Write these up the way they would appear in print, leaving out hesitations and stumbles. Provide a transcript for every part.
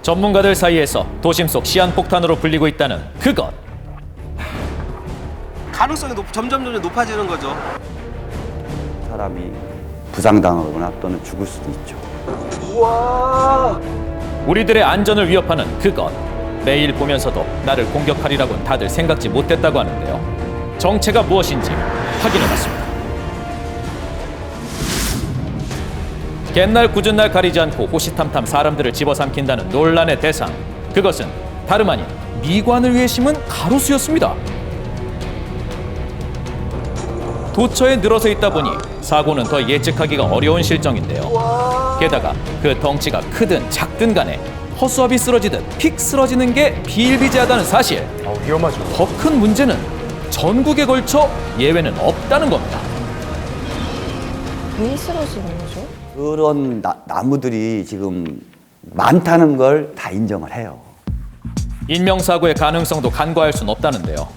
전문가들 사이에서 도심 속 시한폭탄으로 불리고 있다는 그것. 가능성이 점점 높아지는 거죠. 사람이 부상당하거나 또는 죽을 수도 있죠. 우와. 우리들의 안전을 위협하는 그것. 매일 보면서도 나를 공격하리라고는 다들 생각지 못했다고 하는데요. 정체가 무엇인지 확인해봤습니다. 갯날 굳은 날 가리지 않고 호시탐탐 사람들을 집어삼킨다는 논란의 대상. 그것은 다름 아닌 미관을 위해 심은 가로수였습니다. 도처에 늘어서 있다 보니 사고는 더 예측하기가 어려운 실정인데요. 게다가 그 덩치가 크든 작든 간에 허수아비 쓰러지듯 픽 쓰러지는 게 비일비재하다는 사실. 위험하죠. 더 큰 문제는 전국에 걸쳐 예외는 없다는 겁니다. 왜 쓰러지는 거죠? 그런 나무들이 지금 많다는 걸 다 인정을 해요. 인명사고의 가능성도 간과할 순 없다는데요.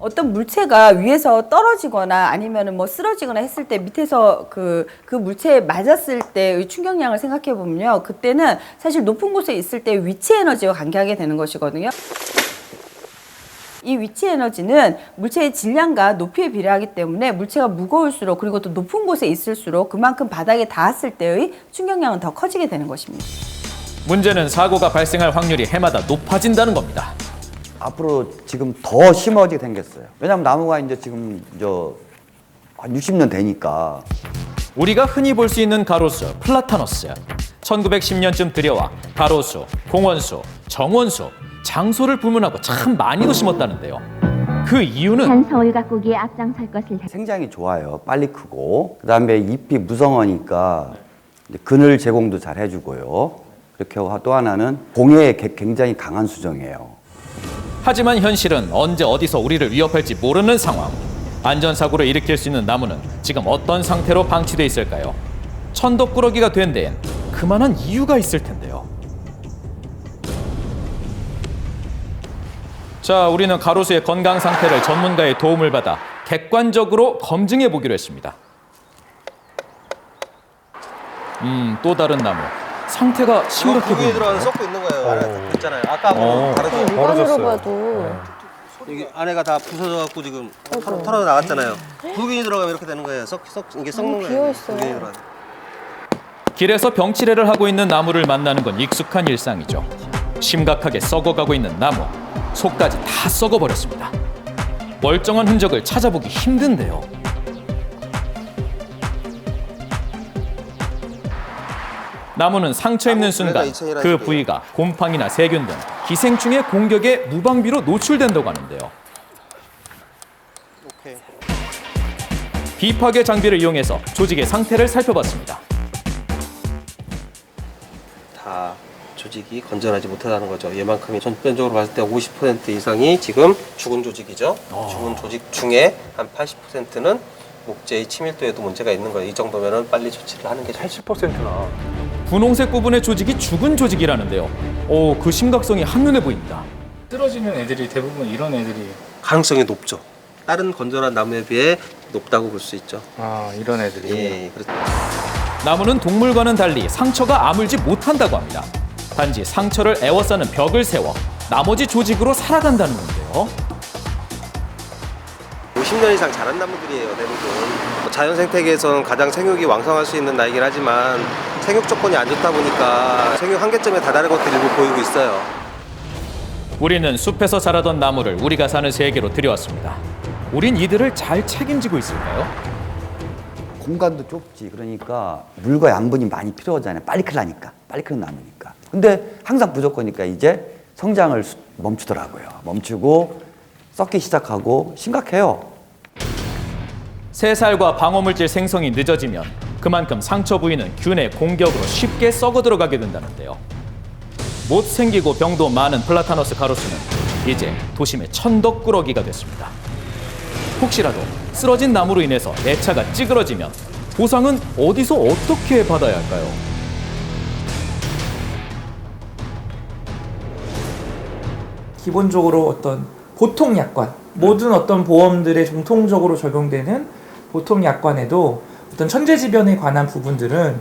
어떤 물체가 위에서 떨어지거나 아니면은 뭐 쓰러지거나 했을 때 밑에서 그 물체에 맞았을 때의 충격량을 생각해 보면요. 그때는 사실 높은 곳에 있을 때 위치 에너지와 관계하게 되는 것이거든요. 이 위치 에너지는 물체의 질량과 높이에 비례하기 때문에 물체가 무거울수록 그리고 또 높은 곳에 있을수록 그만큼 바닥에 닿았을 때의 충격량은 더 커지게 되는 것입니다. 문제는 사고가 발생할 확률이 해마다 높아진다는 겁니다. 앞으로 지금 더 심해지게 생겼어요. 왜냐하면 나무가 이제 지금 한 60년 되니까. 우리가 흔히 볼 수 있는 가로수 플라타너스. 1910년쯤 들여와 가로수, 공원수, 정원수, 장소를 불문하고 참 많이도 심었다는데요. 그 이유는 한서울 가꾸기에 앞장설 것을 생장이 좋아요. 빨리 크고 그다음에 잎이 무성하니까 이제 그늘 제공도 잘 해주고요. 그렇게 하고 또 하나는 공해에 굉장히 강한 수정이에요. 하지만 현실은 언제 어디서 우리를 위협할지 모르는 상황. 안전사고를 일으킬 수 있는 나무는 지금 어떤 상태로 방치돼 있을까요? 천덕꾸러기가 된 데엔 그만한 이유가 있을 텐데요. 자, 우리는 가로수의 건강 상태를 전문가의 도움을 받아 객관적으로 검증해 보기로 했습니다. 또 다른 나무. 상태가 심각해 구멍에 보입니다. 들어가서 썩고 있는 거예요. 있잖아요. 아까하고 다르죠. 육안으로 봐도 이게 안에가 다 부서져 갖고 지금 털어 나갔잖아요. 부균이 들어가면 이렇게 되는 거예요. 이게 썩는 거예요. 비어 있어요. 부균이 들어가. 길에서 병치레를 하고 있는 나무를 만나는 건 익숙한 일상이죠. 심각하게 썩어가고 있는 나무. 속까지 다 썩어버렸습니다. 멀쩡한 흔적을 찾아보기 힘든데요. 나무는 상처 입는 순간 그 부위가 곰팡이나 세균 등 기생충의 공격에 무방비로 노출된다고 하는데요. 오케이. 비파괴 장비를 이용해서 조직의 상태를 살펴봤습니다. 다 조직이 건전하지 못하다는 거죠. 얘만큼이 전반적으로 봤을 때 50% 이상이 지금 죽은 조직이죠. 죽은 조직 중에 한 80%는 목재의 친밀도에도 문제가 있는 거예요. 이 정도면은 빨리 조치를 하는 게 좋죠. 80%나. 분홍색 부분의 조직이 죽은 조직이라는데요. 그 심각성이 한눈에 보입니다. 쓰러지는 애들이 대부분 이런 애들이 가능성이 높죠. 다른 건전한 나무에 비해 높다고 볼 수 있죠. 이런 애들이 예, 그렇죠. 나무는 동물과는 달리 상처가 아물지 못한다고 합니다. 단지 상처를 에워싸는 벽을 세워 나머지 조직으로 살아간다는 건데요. 50년 이상 자란 나무들이에요, 대부분. 자연 생태계에서는 가장 생육이 왕성할 수 있는 나이긴 하지만 생육 조건이 안 좋다 보니까 생육 한계점에 다다른 것들이 일부 보이고 있어요. 우리는 숲에서 자라던 나무를 우리가 사는 세계로 들여왔습니다. 우린 이들을 잘 책임지고 있을까요? 공간도 좁지. 그러니까 물과 양분이 많이 필요하잖아요. 빨리 크려니까. 빨리 크는 나무니까. 근데 항상 부족하니까 이제 성장을 멈추더라고요. 멈추고 썩기 시작하고 심각해요. 새살과 방어물질 생성이 늦어지면 그만큼 상처 부위는 균의 공격으로 쉽게 썩어 들어가게 된다는데요. 못생기고 병도 많은 플라타너스 가로수는 이제 도심의 천덕꾸러기가 됐습니다. 혹시라도 쓰러진 나무로 인해서 내 차가 찌그러지면 보상은 어디서 어떻게 받아야 할까요? 기본적으로 어떤 보통 약관, 모든 어떤 보험들에 공통적으로 적용되는 보통 약관에도 어떤 천재지변에 관한 부분들은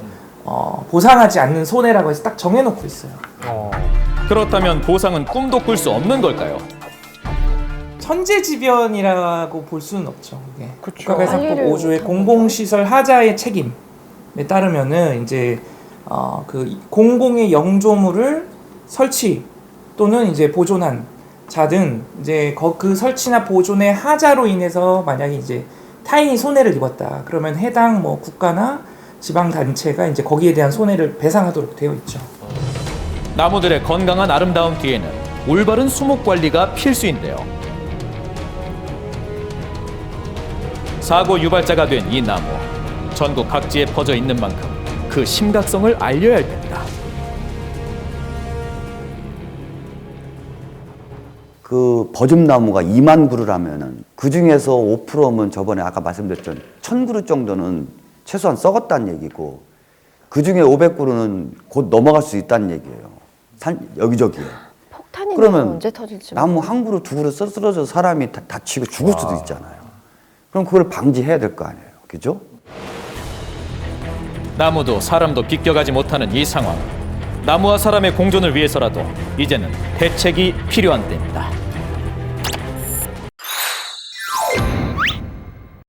보상하지 않는 손해라고 해서 딱 정해놓고 있어요. 그렇다면 보상은 꿈도 꿀 수 없는 걸까요? 천재지변이라고 볼 수는 없죠. 이게. 국가배상법 관리를 5조의 공공시설 하자의 책임에 따르면은 이제 그 공공의 영조물을 설치 또는 이제 보존한 자든 이제 그 설치나 보존의 하자로 인해서 만약에 이제 타인이 손해를 입었다. 그러면 해당 뭐 국가나 지방 단체가 이제 거기에 대한 손해를 배상하도록 되어 있죠. 나무들의 건강한 아름다움 뒤에는 올바른 수목 관리가 필수인데요. 사고 유발자가 된 이 나무, 전국 각지에 퍼져 있는 만큼 그 심각성을 알려야 할 텐니다. 그 버즘나무가 2만 그루라면은 그 중에서 5%면 저번에 아까 말씀드렸던 1000그루 정도는 최소한 썩었다는 얘기고 그 중에 500그루는 곧 넘어갈 수 있다는 얘기예요. 여기저기에. 폭탄이 그러면 언제 터질지 나무 한 그루 두 그루 쓰러져 사람이 다치고 죽을 수도 있잖아요. 그럼 그걸 방지해야 될 거 아니에요. 그죠? 나무도 사람도 비껴가지 못하는 이 상황. 나무와 사람의 공존을 위해서라도 이제는 대책이 필요한 때입니다.